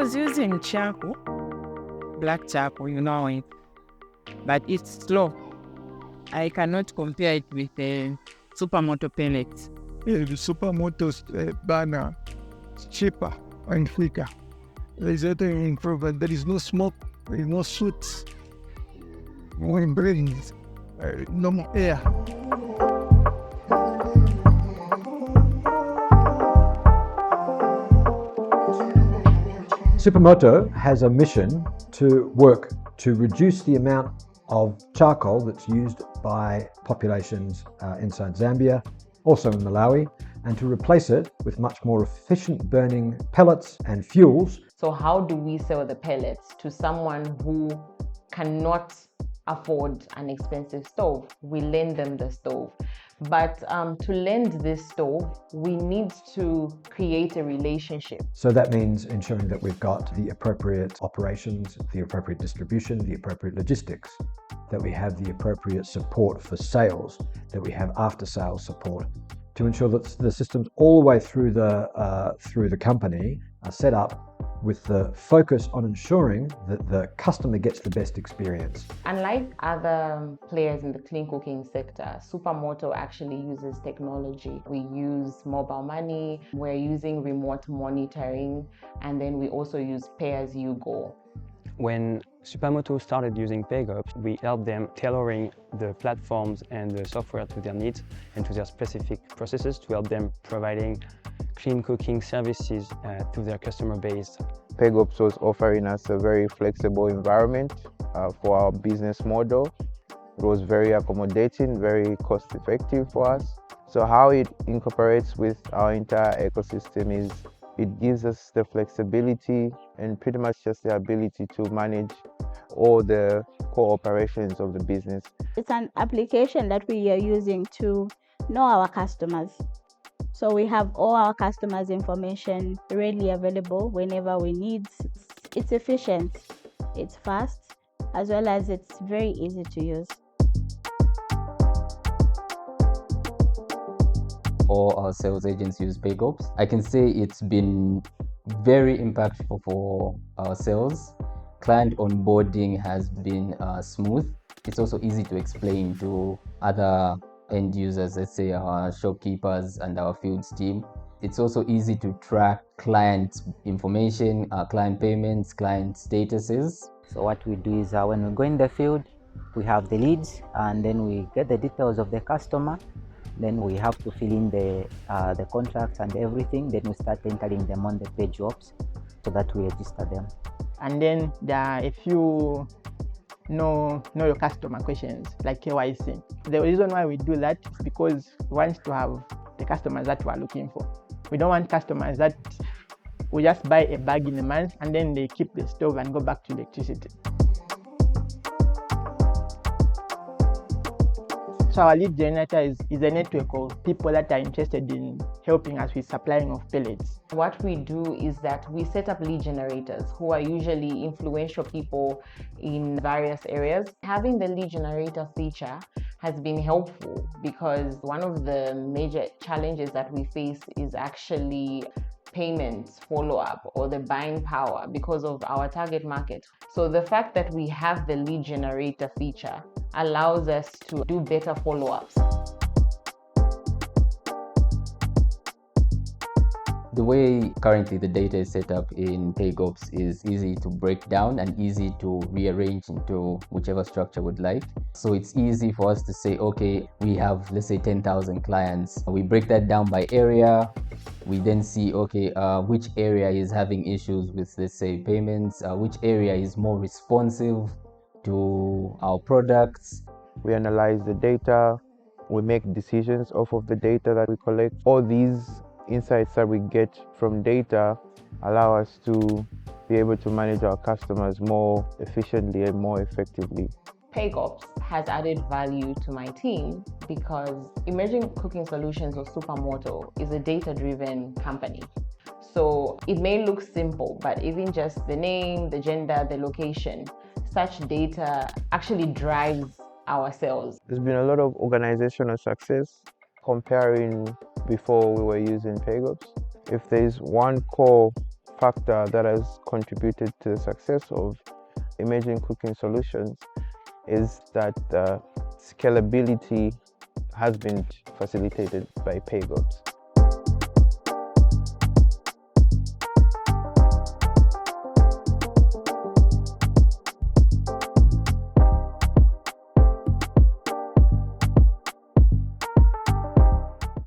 was using charcoal, black charcoal, it, but it's slow. I cannot compare it with the Supermoto pellets. Yeah, the Supermoto's burner is cheaper and quicker. There is other improvement. There is no smoke, there is no soot. When it brings no more air. Supermoto has a mission to work to reduce the amount of charcoal that's used by populations inside Zambia, also in Malawi, and to replace it with much more efficient burning pellets and fuels. So how do we sell the pellets to someone who cannot afford an expensive stove? We lend them the stove. But to lend this stove, we need to create a relationship. So that means ensuring that we've got the appropriate operations, the appropriate distribution, the appropriate logistics, that we have the appropriate support for sales, that we have after-sales support, to ensure that the systems all the way through the company are set up with the focus on ensuring that the customer gets the best experience. Unlike other players in the clean cooking sector, Supermoto actually uses technology. We use mobile money, we're using remote monitoring, and then we also use pay-as-you-go. When Supermoto started using PayGops, we helped them tailoring the platforms and the software to their needs and to their specific processes to help them providing clean cooking services to their customer base. PayGops was offering us a very flexible environment for our business model. It was very accommodating, very cost-effective for us. So how it incorporates with our entire ecosystem is it gives us the flexibility and pretty much just the ability to manage all the core operations of the business. It's an application that we are using to know our customers. So we have all our customers' information readily available whenever we need. It's efficient, it's fast, as well as it's very easy to use. All our sales agents use PayGops. I can say it's been very impactful for our sales. Client onboarding has been smooth. It's also easy to explain to other end users, let's say our shopkeepers and our fields team. It's also easy to track client information, client payments, client statuses. So what we do is when we go in the field, we have the leads and then we get the details of the customer. Then we have to fill in the contracts and everything. Then we start entering them on the PayGops so that we register them. And then there are a few know your customer questions like KYC. The reason why we do that is because we want to have the customers that we are looking for. We don't want customers that will just buy a bag in a month and then they keep the stove and go back to electricity. So our lead generator is a network of people that are interested in helping us with supplying of pellets. What we do is that we set up lead generators who are usually influential people in various areas. Having the lead generator feature has been helpful because one of the major challenges that we face is actually payments follow-up or the buying power because of our target market. So the fact that we have the lead generator feature allows us to do better follow-ups. The way currently the data is set up in PayGops is easy to break down and easy to rearrange into whichever structure we'd like. So it's easy for us to say, okay, we have, let's say 10,000 clients. We break that down by area. We then see, okay, which area is having issues with, let's say, payments, which area is more responsive to our products. We analyze the data, we make decisions off of the data that we collect. All these insights that we get from data allow us to be able to manage our customers more efficiently and more effectively. PayGops has added value to my team because Emerging Cooking Solutions or Supermoto is a data-driven company. So it may look simple, but even just the name, the gender, the location, such data actually drives our sales. There's been a lot of organizational success comparing before we were using PayGops. If there's one core factor that has contributed to the success of emerging cooking solutions is that scalability has been facilitated by PayGops.